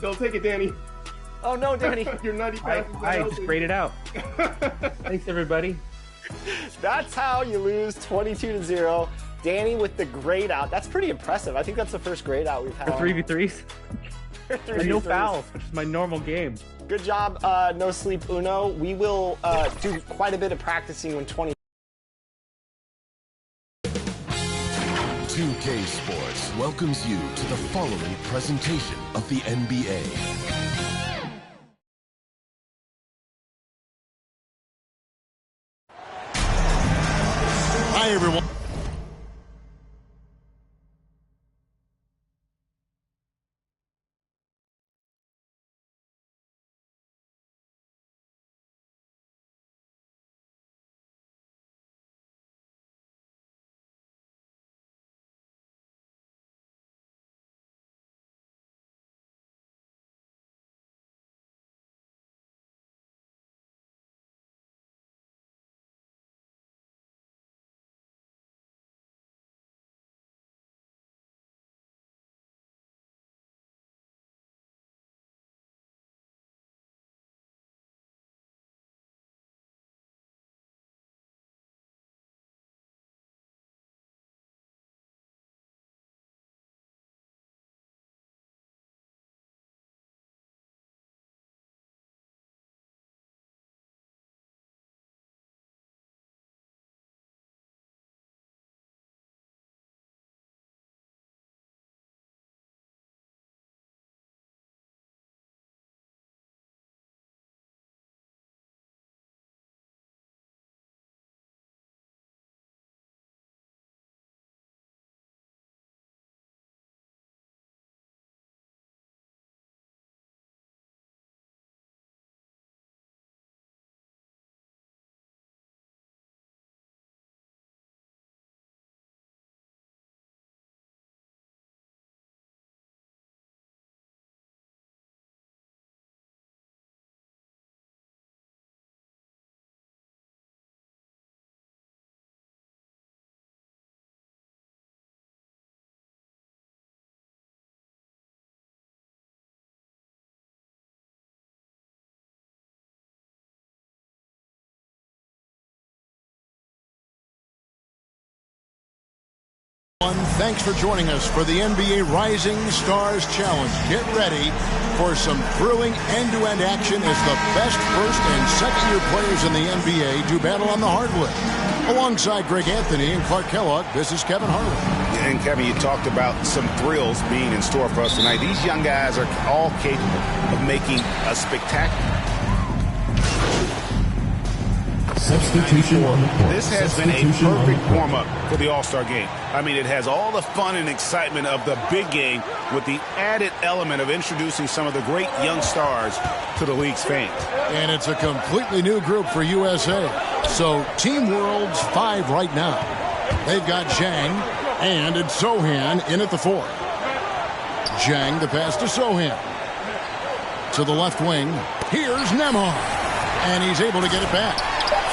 Don't take it, Danny. Oh, no, Danny. Your nutty passes. I just sprayed it out. Thanks, everybody. That's how you lose 22-0. Danny with the grade out. That's pretty impressive. I think that's the first grade out we've had. For 3v3s? And no fouls, which is my normal game. Good job, No Sleep Uno. We will do quite a bit of practicing when 20. 2K Sports welcomes you to the following presentation of the NBA. Hi, everyone. Thanks for joining us for the NBA Rising Stars Challenge. Get ready for some thrilling end-to-end action as the best first and second-year players in the NBA do battle on the hardwood. Alongside Greg Anthony and Clark Kellogg, this is Kevin Harlan. And Kevin, you talked about some thrills being in store for us tonight. These young guys are all capable of making a spectacular. Substitution on the court. This has been a perfect warm-up for the All-Star game. I mean, it has all the fun and excitement of the big game with the added element of introducing some of the great young stars to the league's fans. And it's a completely new group for USA. So Team World's 5 right now. They've got Zhang and it's Sohan in at the 4. Zhang, the pass to Sohan. To the left wing. Here's Nembhard. And he's able to get it back.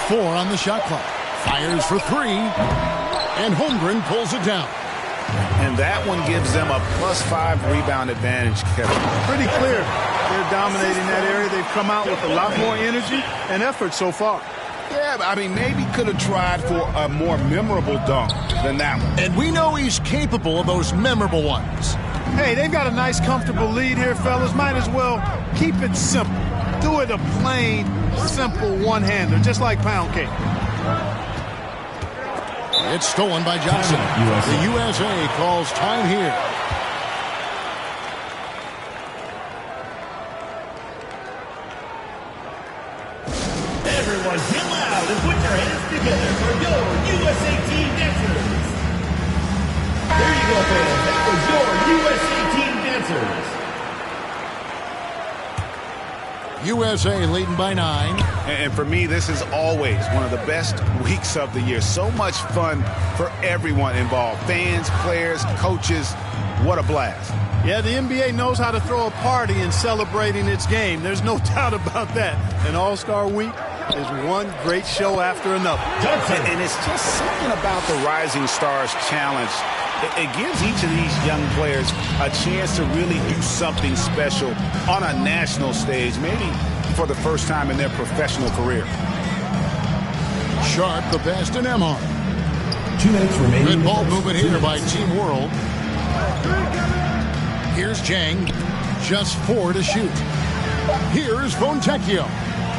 4 on the shot clock. Fires for 3. And Holmgren pulls it down. And that one gives them a +5 rebound advantage, Kevin. Pretty clear. They're dominating that area. They've come out with a lot more energy and effort so far. Yeah, I mean, maybe could have tried for a more memorable dunk than that one. And we know he's capable of those memorable ones. Hey, they've got a nice, comfortable lead here, fellas. Might as well keep it simple. Do it a plain, simple one-hander, just like pound cake. It's stolen by Johnson. The USA calls time here. Everyone get loud and put your hands together for your USA team dancers. There you go, fans. That was your USA team dancers. USA leading by 9. And for me, this is always one of the best weeks of the year. So much fun for everyone involved. Fans, players, coaches. What a blast. Yeah, the NBA knows how to throw a party in celebrating its game. There's no doubt about that. And All-Star Week is one great show after another. And it's just something about the Rising Stars Challenge It gives each of these young players a chance to really do something special on a national stage, maybe for the first time in their professional career. Sharp the pass to Nemhard. 2 minutes remaining. Good ball movement here by Team World. Here's Jang. Just 4 to shoot. Here's Fontecchio.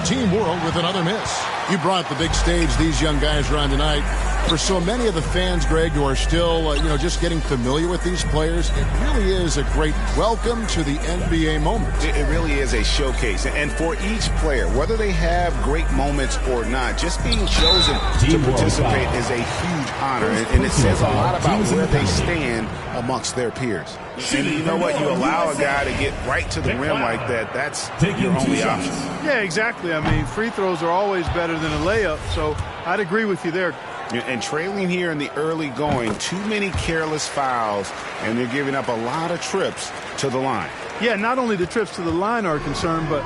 Team World with another miss. You brought the big stage these young guys are on tonight. For so many of the fans, Greg, who are still, just getting familiar with these players, it really is a great welcome to the NBA moment. It really is a showcase. And for each player, whether they have great moments or not, just being chosen to participate is a huge honor. And it says a lot about where they stand amongst their peers. And you know what? You allow a guy to get right to the rim like that, that's your only option. Yeah, exactly. I mean, free throws are always better than a layup, so I'd agree with you there. And trailing here in the early going, too many careless fouls, and they're giving up a lot of trips to the line. Yeah, not only the trips to the line are a concern, but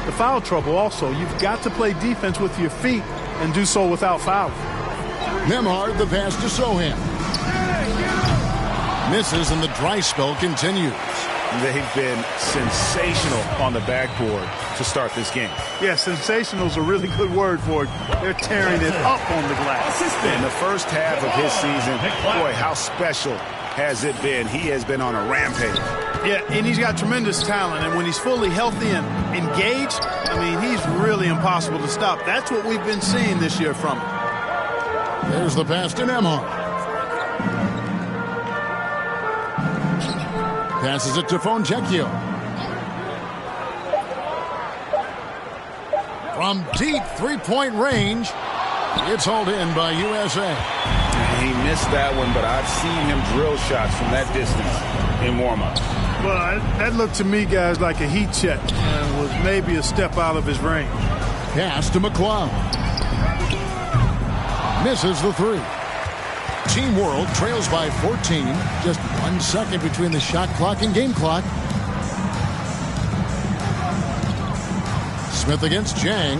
the foul trouble also. You've got to play defense with your feet and do so without fouls. Nemhard the pass to Sohan. Misses and the dry spell continues. They've been sensational on the backboard to start this game. Yeah, sensational is a really good word for it. They're tearing it up on the glass. In the first half of his season, boy, how special has it been? He has been on a rampage. Yeah, and he's got tremendous talent, and when he's fully healthy and engaged, I mean, he's really impossible to stop. That's what we've been seeing this year from him. There's the pass to Nemhard. Passes it to Fontecchio. From deep three-point range, it's hauled in by USA. He missed that one, but I've seen him drill shots from that distance in warm-up. Well, that looked to me, guys, like a heat check and was maybe a step out of his range. Pass to McCloud. Misses the three. Team World trails by 14. Just 1 second between the shot clock and game clock. Smith against Jang.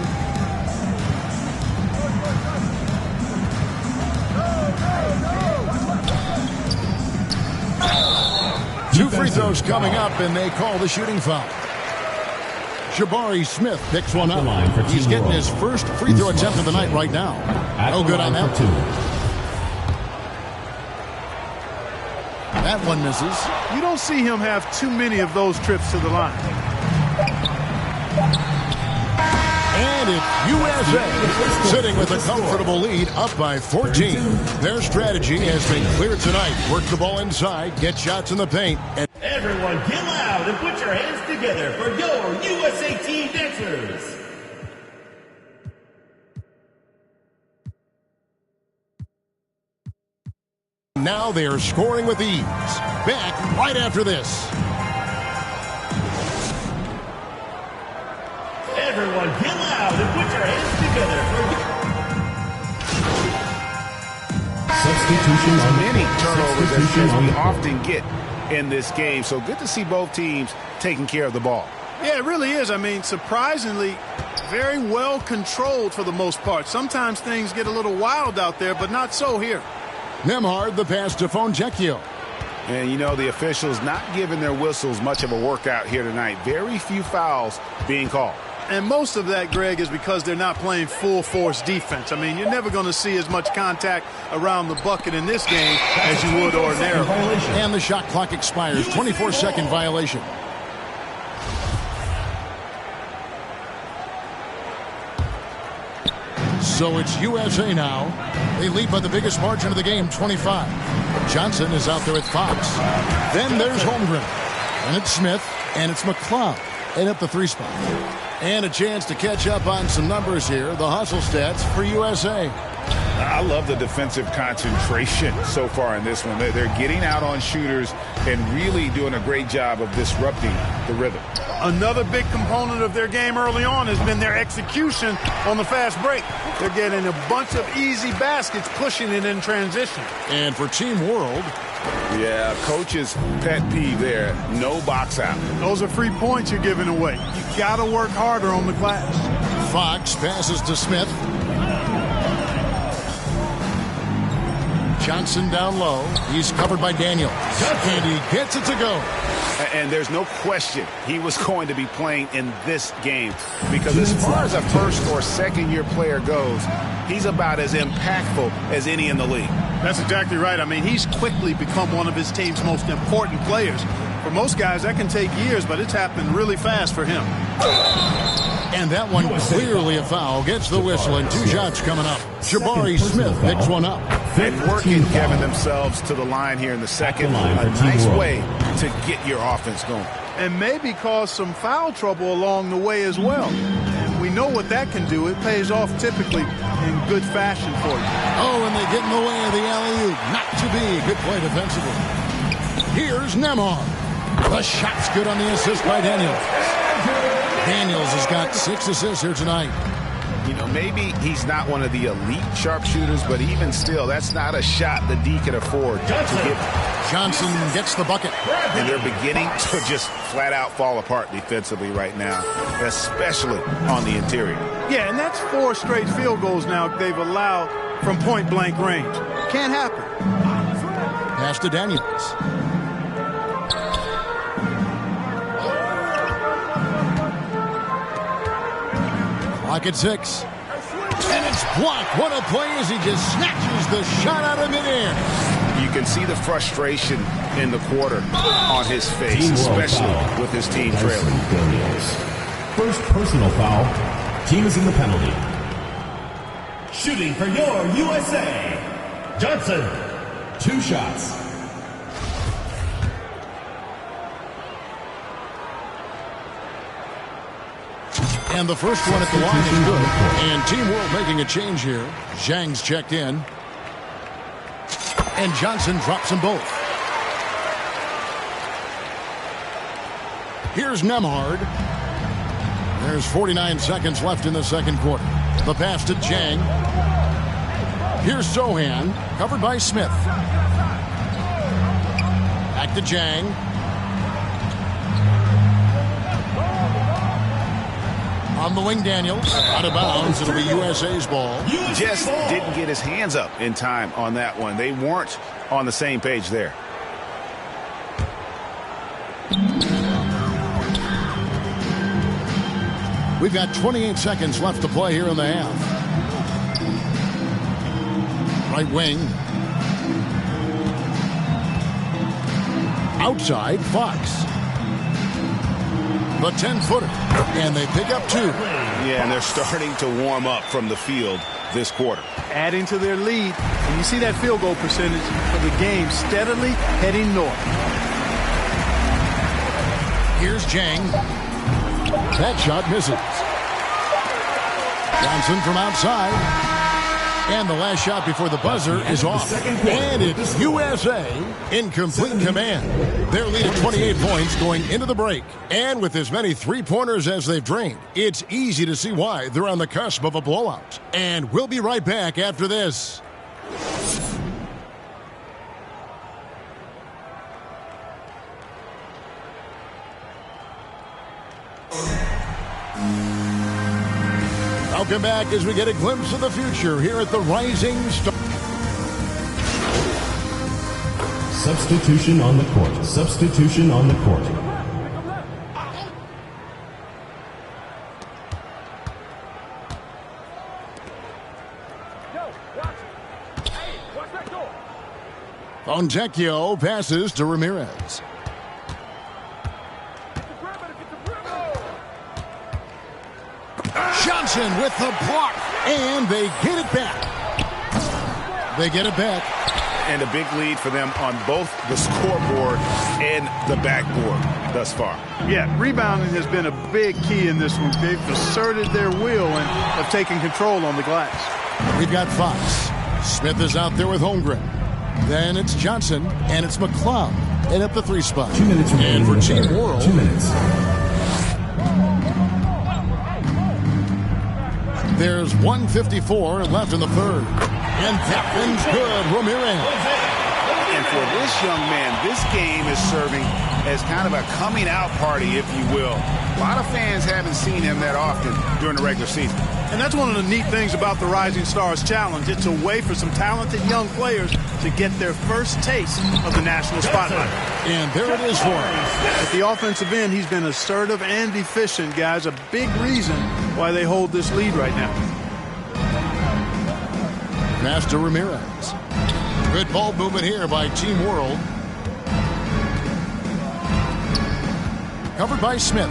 Two free throws coming up, and they call the shooting foul. Jabari Smith picks one up. He's getting his first free throw attempt of the night right now. No good on that one. That one misses. You don't see him have too many of those trips to the line. And it's USA sitting with a comfortable lead up by 14. Their strategy has been clear tonight. Work the ball inside, get shots in the paint. And everyone get loud and put your hands together for your USA team dancers. now they are scoring with ease. Back right after this. Everyone get loud and put your hands together for substitutions. Many turnovers as we often get in this game. So good to see both teams taking care of the ball. Yeah, it really is. I mean, surprisingly, very well controlled for the most part. Sometimes things get a little wild out there, but not so here. Nemhard, the pass to Fontecchio. And, you know, the officials not giving their whistles much of a workout here tonight. Very few fouls being called. And most of that, Greg, is because they're not playing full-force defense. I mean, you're never going to see as much contact around the bucket in this game as you would ordinarily. And the shot clock expires. 24-second violation. So it's USA now. They lead by the biggest margin of the game, 25. Johnson is out there at Fox. Then there's Holmgren. And it's Smith. And it's McCloud. And up the three spot. And a chance to catch up on some numbers here. The hustle stats for USA. I love the defensive concentration so far in this one. They're getting out on shooters and really doing a great job of disrupting the rhythm. Another big component of their game early on has been their execution on the fast break. They're getting a bunch of easy baskets, pushing it in transition. And for Team World, yeah, coach's pet peeve there, no box out. Those are free points you're giving away. You got to work harder on the glass. Fox passes to Smith. Johnson down low. He's covered by Daniels. And he gets it to go. And there's no question he was going to be playing in this game, because as far as a first or second year player goes, he's about as impactful as any in the league. That's exactly right. I mean, he's quickly become one of his team's most important players. For most guys, that can take years, but it's happened really fast for him. And that one clearly a foul. Gets the whistle, and 2 shots coming up. Jabari Smith picks one up. And working, Kevin, themselves to the line here in the second. A nice way to get your offense going. And maybe cause some foul trouble along the way as well. And we know what that can do. It pays off typically in good fashion for you. Oh, and they get in the way of the alley-oop. Not to be. Good play defensively. Here's Nembhard. The shot's good on the assist by Daniels. Daniels has got 6 assists here tonight. You know, maybe he's not one of the elite sharpshooters, but even still, that's not a shot the D can afford to give. Johnson gets the bucket. And they're beginning to just flat out fall apart defensively right now, especially on the interior. Yeah, and that's 4 straight field goals now they've allowed from point-blank range. Can't happen. Pass to Daniels. Clock at 6. And it's blocked. What a play as he just snatches the shot out of midair. You can see the frustration in the quarter on his face, especially with his team trailing. First personal foul. Team is in the penalty. Shooting for your USA, Johnson. 2 shots. And the first one at the line is good. And Team World making a change here. Zhang's checked in. And Johnson drops them both. Here's Nembhard. There's 49 seconds left in the second quarter. The pass to Zhang. Here's Sohan, covered by Smith. Back to Zhang. On the wing, Daniels. Out of bounds. It'll be USA's ball. Just didn't get his hands up in time on that one. They weren't on the same page there. We've got 28 seconds left to play here in the half. Right wing. Outside, Fox. The 10-footer. And they pick up 2. Yeah, and they're starting to warm up from the field this quarter. Adding to their lead. And you see that field goal percentage for the game steadily heading north. Here's Zhang. That shot misses. Johnson from outside. And the last shot before the buzzer is off. And it's USA in complete command. Their lead at 28 points going into the break. And with as many three-pointers as they've drained, it's easy to see why they're on the cusp of a blowout. And we'll be right back after this. Welcome back as we get a glimpse of the future here at the Rising Star. Substitution on the court. Substitution on the court. Fontecchio passes to Ramirez. Johnson with the block, and they get it back. They get it back. And a big lead for them on both the scoreboard and the backboard thus far. Yeah, rebounding has been a big key in this one. They've asserted their will and have taken control on the glass. We've got Fox. Smith is out there with Holmgren. Then it's Johnson, and it's McLeod. And up the 3 spot. 2 minutes remaining. And for Team World. 2 minutes. There's 1:54 left in the third. And that one's good. Ramirez. And for this young man, this game is serving as kind of a coming out party, if you will. A lot of fans haven't seen him that often during the regular season. And that's one of the neat things about the Rising Stars Challenge. It's a way for some talented young players to get their first taste of the national spotlight. And there it is for him. At the offensive end, he's been assertive and efficient, guys. A big reason why they hold this lead right now. Pass to Ramirez. Good ball movement here by Team World. Covered by Smith.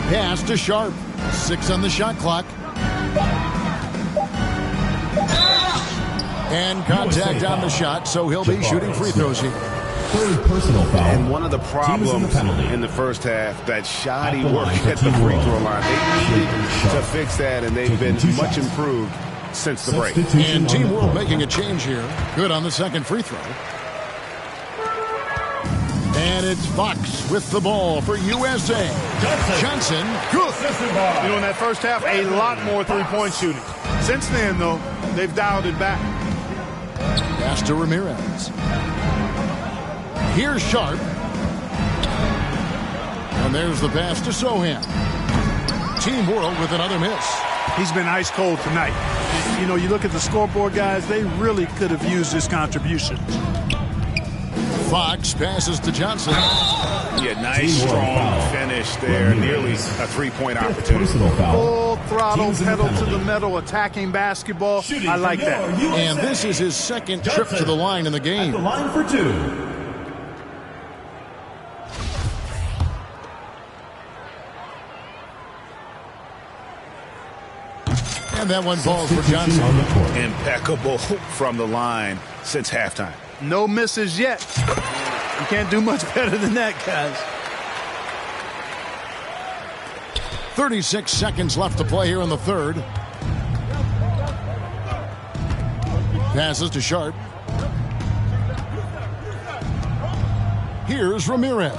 Pass to Sharp. 6 on the shot clock. And contact on the shot, so he'll be shooting free throws here. Third personal foul. And one of the problems in the first half, that shoddy work at the free throw line. They needed to fix that, and they've been much improved since the break. And Team World making a change here. Good on the second free throw. And it's Fox with the ball for USA. Johnson. Good. You know, in that first half, a lot more three-point shooting. Since then, though, they've dialed it back. Pass to Ramirez. Here's Sharp. And there's the pass to Sohan. Team World with another miss. He's been ice cold tonight. You know, you look at the scoreboard, guys, they really could have used his contribution. Fox passes to Johnson. Yeah, nice, strong finish there. Nearly a three-point opportunity. Full throttle, pedal to the metal, attacking basketball. I like that. And this is his second trip to the line in the game. At the line for 2. And that one falls for Johnson. Impeccable from the line since halftime. No misses yet. You can't do much better than that, guys. 36 seconds left to play here in the third. Passes to Sharp. Here's Ramirez.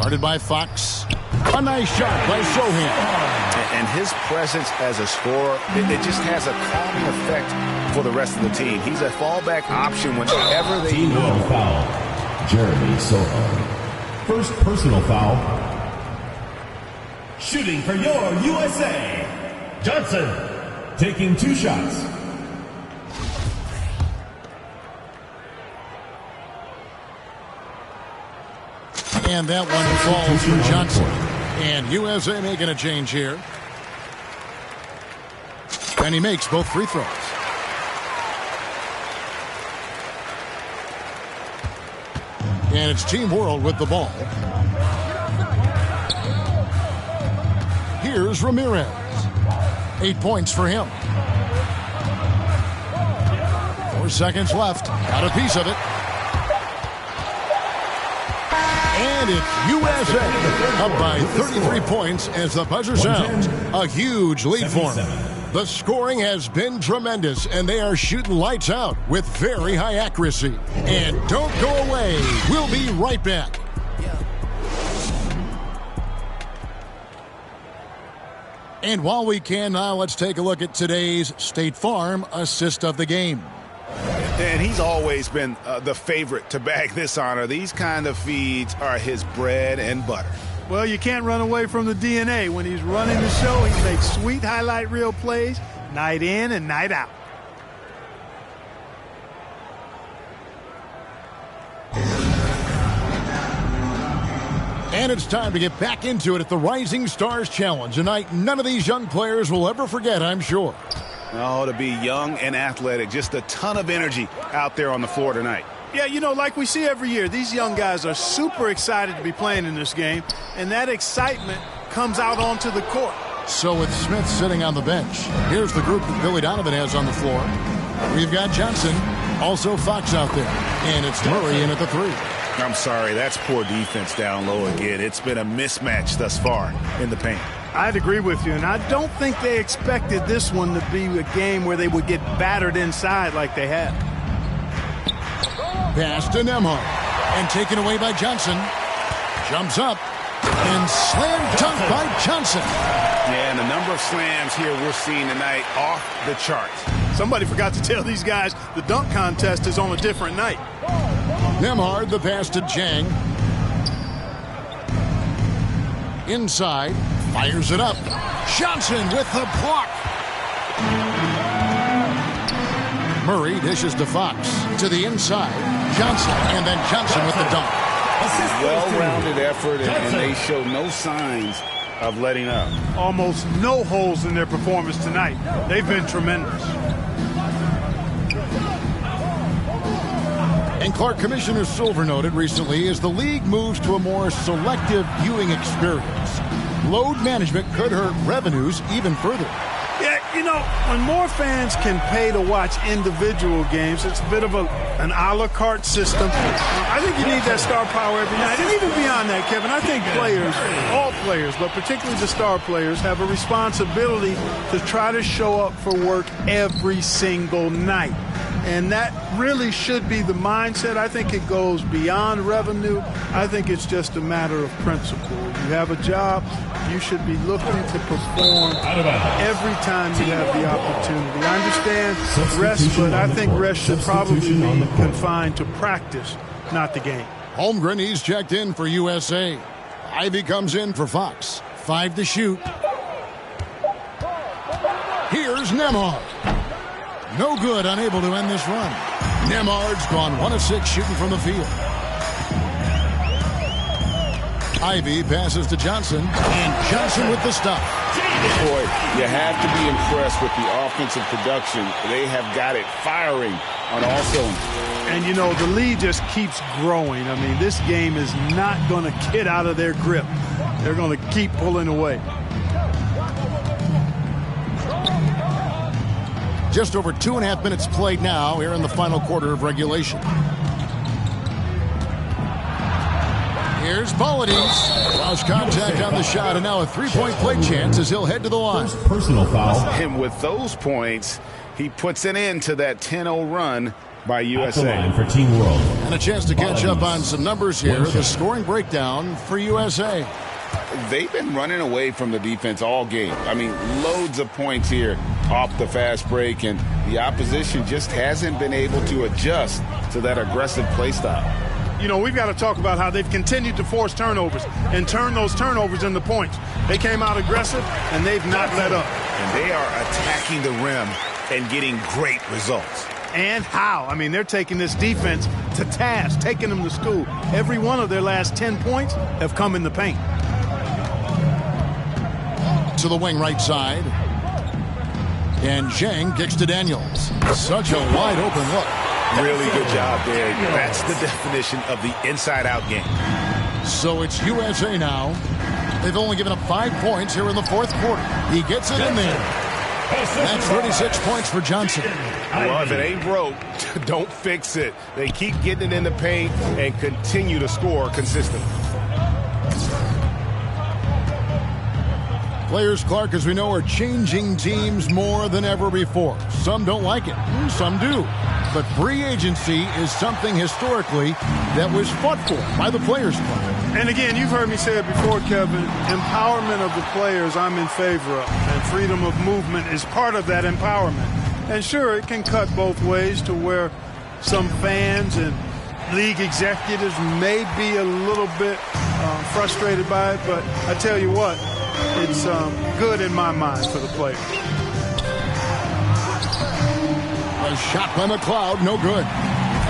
Guarded by Fox. A nice shot by Sohan. And his presence as a scorer, it just has a calming effect for the rest of the team. He's a fallback option whenever they Team need World him. foul. Jeremy Sohan. First personal foul. Shooting for your USA. Johnson. Taking 2 shots. And that one falls for Johnson. And USA making a change here. And he makes both free throws. And it's Team World with the ball. Here's Ramirez. 8 points for him. 4 seconds left. Got a piece of it. And it's USA up by 33 points as the buzzer sounds. A huge lead for them. The scoring has been tremendous, and they are shooting lights out with very high accuracy. And don't go away. We'll be right back. And while we can now, let's take a look at today's State Farm assist of the game. And he's always been the favorite to bag this honor. These kind of feeds are his bread and butter. Well, you can't run away from the DNA. When he's running the show, he makes sweet highlight reel plays night in and night out. And it's time to get back into it at the Rising Stars Challenge. A night none of these young players will ever forget, I'm sure. Oh, to be young and athletic. Just a ton of energy out there on the floor tonight. Yeah, you know, like we see every year, these young guys are super excited to be playing in this game, and that excitement comes out onto the court. So with Smith sitting on the bench, here's the group that Billy Donovan has on the floor. We've got Johnson, also Fox out there, and it's Murray in at the 3. I'm sorry, that's poor defense down low again. It's been a mismatch thus far in the paint. I'd agree with you, and I don't think they expected this one to be a game where they would get battered inside like they had. Pass to Nemhard, and taken away by Johnson. Jumps up, And slam dunk by Johnson. Yeah, and the number of slams here we're seeing tonight off the charts. Somebody forgot to tell these guys the dunk contest is on a different night. Nembhard, the pass to Jang. Inside, fires it up. Johnson with the block. Murray dishes to Fox. To the inside, Johnson, and then Johnson with the dunk. Well-rounded effort, and they show no signs of letting up. Almost no holes in their performance tonight. They've been tremendous. And Clark, Commissioner Silver noted recently as the league moves to a more selective viewing experience, load management could hurt revenues even further. Yeah, you know, when more fans can pay to watch individual games, it's a bit of an a la carte system. I think you need that star power every night. And even beyond that, Kevin, I think players, all players, but particularly the star players, have a responsibility to try to show up for work every single night. And that really should be the mindset. I think it goes beyond revenue. I think it's just a matter of principle. You have a job, you should be looking to perform every time you have the opportunity. I understand rest, but I think rest should probably be confined to practice, not the game. Holmgren, he's checked in for USA. Ivy comes in for Fox. 5 to shoot. Here's Nembhard. No good, unable to end this run. Nembhard's gone 1 of 6 shooting from the field. Ivy passes to Johnson, and Johnson with the stop. Boy, you have to be impressed with the offensive production. They have got it firing on all cylinders. And, you know, the lead just keeps growing. I mean, this game is not going to get out of their grip. They're going to keep pulling away. Just over 2.5 minutes played now here in the final quarter of regulation. Here's Polides. Lost contact on the shot, and now a three-point play chance as he'll head to the line. First personal foul. And with those points, he puts an end to that 10-0 run by At the USA. line for Team World. And a chance to catch up on some numbers here. The scoring breakdown for USA. They've been running away from the defense all game. I mean, loads of points here off the fast break, and the opposition just hasn't been able to adjust to that aggressive play style. You know, we've got to talk about how they've continued to force turnovers and turn those turnovers into points. They came out aggressive, and they've not let up. And they are attacking the rim and getting great results. And how? I mean, they're taking this defense to task, taking them to school. Every one of their last 10 points have come in the paint. To the wing right side. And Zhang kicks to Daniels. Such a wide open look. Really good job there. That's the definition of the inside-out game. So it's USA now. They've only given up 5 points here in the fourth quarter. He gets it in there. That's 36 points for Johnson. Well, if it ain't broke, don't fix it. They keep getting it in the paint and continue to score consistently. Players, Clark, as we know, are changing teams more than ever before. Some don't like it, some do. But free agency is something historically that was fought for by the Players Club. And again, you've heard me say it before, Kevin, empowerment of the players I'm in favor of. And freedom of movement is part of that empowerment. And sure, it can cut both ways to where some fans and league executives may be a little bit frustrated by it. But I tell you what, it's good in my mind for the players. A shot by McLeod, no good.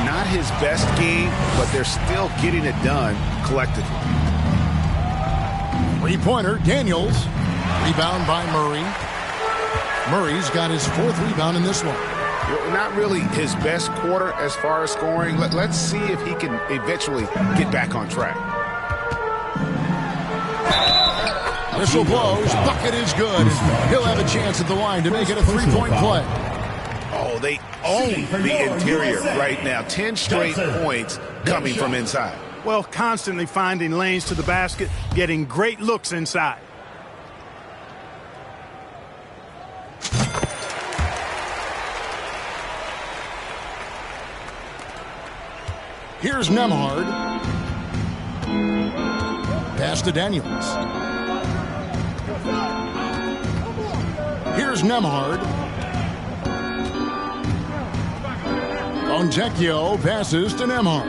Not his best game, but they're still getting it done collectively. Three-pointer, Daniels. Rebound by Murray. Murray's got his 4th rebound in this one. Not really his best quarter as far as scoring. Let's see if he can eventually get back on track. Whistle blows, bucket is good. He'll have a chance at the line to make it a 3-point play. Oh, they own the interior right now. 10 straight points coming from inside. Well, constantly finding lanes to the basket, getting great looks inside. Here's Nembhard. pass to Daniels. Here's Nemhard. Fontecchio passes to Nemhard.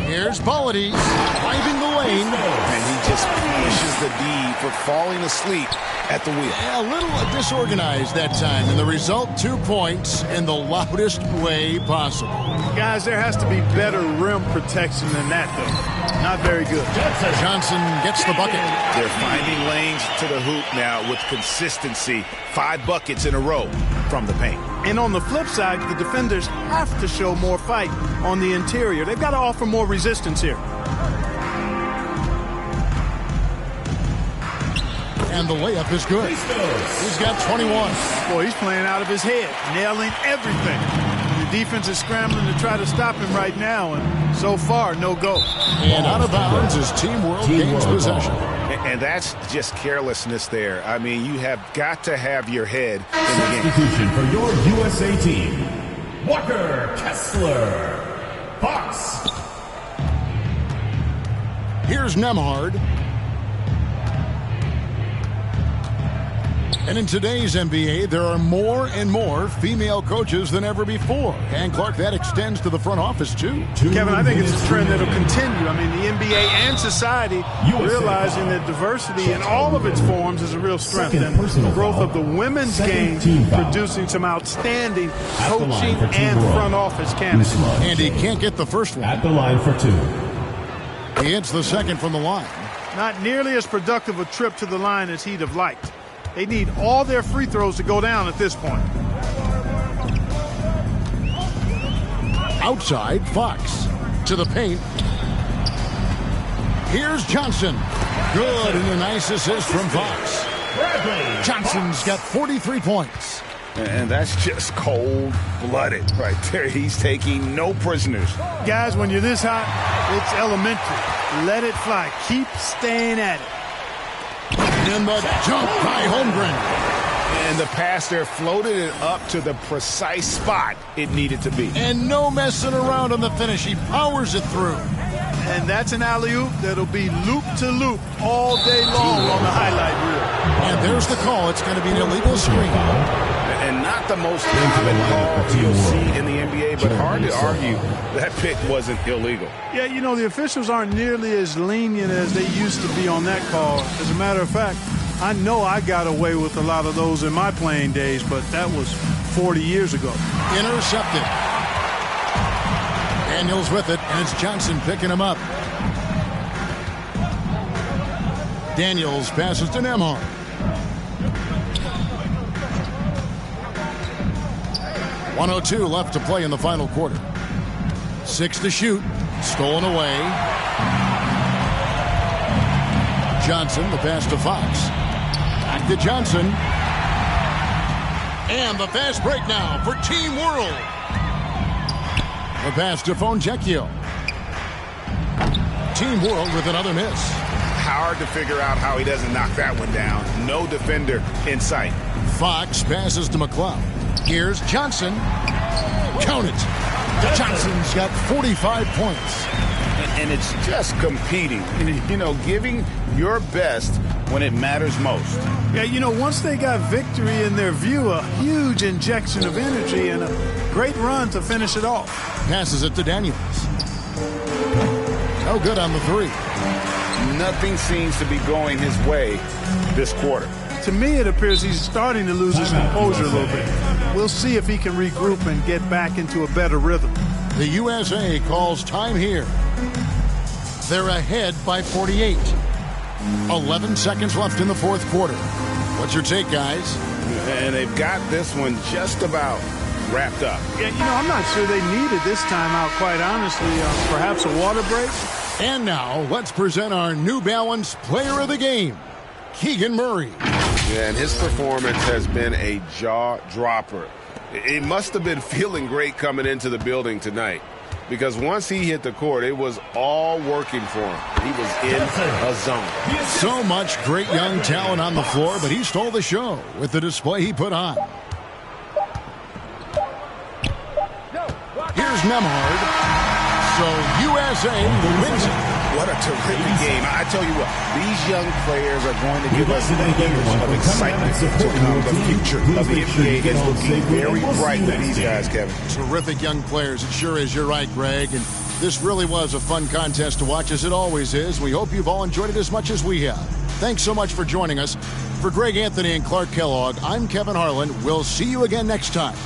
Here's Polides driving the lane. And he just punishes the D for falling asleep at the wheel. A little disorganized that time, and the result, 2 points in the loudest way possible. Guys, there has to be better rim protection than that, though. Not very good. Johnson gets the bucket. They're finding lanes to the hoop now with consistency. 5 buckets in a row from the paint. And on the flip side, the defenders have to show more fight on the interior. They've got to offer more resistance here. And the layup is good. He's got 21. Boy, he's playing out of his head, nailing everything. The defense is scrambling to try to stop him right now, and so far, no go. And out of bounds as Team World gains possession. And that's just carelessness there. I mean, you have got to have your head in the game. Substitution for your USA team. Walker Kessler. Fox. Here's Nemhard. And in today's NBA, there are more and more female coaches than ever before. And, Clark, that extends to the front office, too. Kevin, I think it's a trend that will continue. I mean, the NBA and society realizing that diversity in all of its forms is a real strength. And the growth of the women's game producing some outstanding coaching and front office candidates. And he can't get the first one. At the line for 2. He hits the second from the line. Not nearly as productive a trip to the line as he'd have liked. They need all their free throws to go down at this point. Outside, Fox to the paint. Here's Johnson. Good, and a nice assist from Fox. Johnson's got 43 points. And that's just cold-blooded right there. He's taking no prisoners. Guys, when you're this hot, it's elementary. Let it fly. Keep staying at it. And the jump by Holmgren. And the pass there floated it up to the precise spot it needed to be. And no messing around on the finish. He powers it through. And that's an alley-oop that'll be loop-to-loop all day long on the highlight reel. And there's the call. It's going to be an illegal screen. And not the most common call you'll see in the NBA, but hard to argue that pick wasn't illegal. Yeah, you know, the officials aren't nearly as lenient as they used to be on that call. As a matter of fact, I know I got away with a lot of those in my playing days, but that was 40 years ago. Intercepted. Daniels with it, and it's Johnson picking him up. Daniels passes to Nemhard. .102 left to play in the final quarter. 6 to shoot. Stolen away. Johnson, the pass to Fox. Back to Johnson. And the fast break now for Team World. The pass to Fontecchio. Team World with another miss. Hard to figure out how he doesn't knock that one down. No defender in sight. Fox passes to McLeod. Here's Johnson. Count it. Johnson's got 45 points. And it's just competing. You know, giving your best when it matters most. Yeah, you know, once they got victory in their view, a huge injection of energy and a great run to finish it off. Passes it to Daniels. No good on the 3. Nothing seems to be going his way this quarter. To me, it appears he's starting to lose his composure a little bit. We'll see if he can regroup and get back into a better rhythm. The USA calls time here. They're ahead by 48. 11 seconds left in the fourth quarter. What's your take, guys? And they've got this one just about wrapped up. Yeah, you know, I'm not sure they needed this timeout, quite honestly. Perhaps a water break? And now, let's present our New Balance Player of the Game, Keegan Murray. Yeah, and his performance has been a jaw-dropper. It must have been feeling great coming into the building tonight, because once he hit the court, it was all working for him. He was in a zone. So much great young talent on the floor, but he stole the show with the display he put on. Here's Nemhard. So USA wins it. What a terrific game. I tell you what, these young players are going to give us years of excitement to come. The future of the NBA is looking very bright with these guys, Kevin. Terrific young players. It sure is. You're right, Greg. And this really was a fun contest to watch, as it always is. We hope you've all enjoyed it as much as we have. Thanks so much for joining us. For Greg Anthony and Clark Kellogg, I'm Kevin Harlan. We'll see you again next time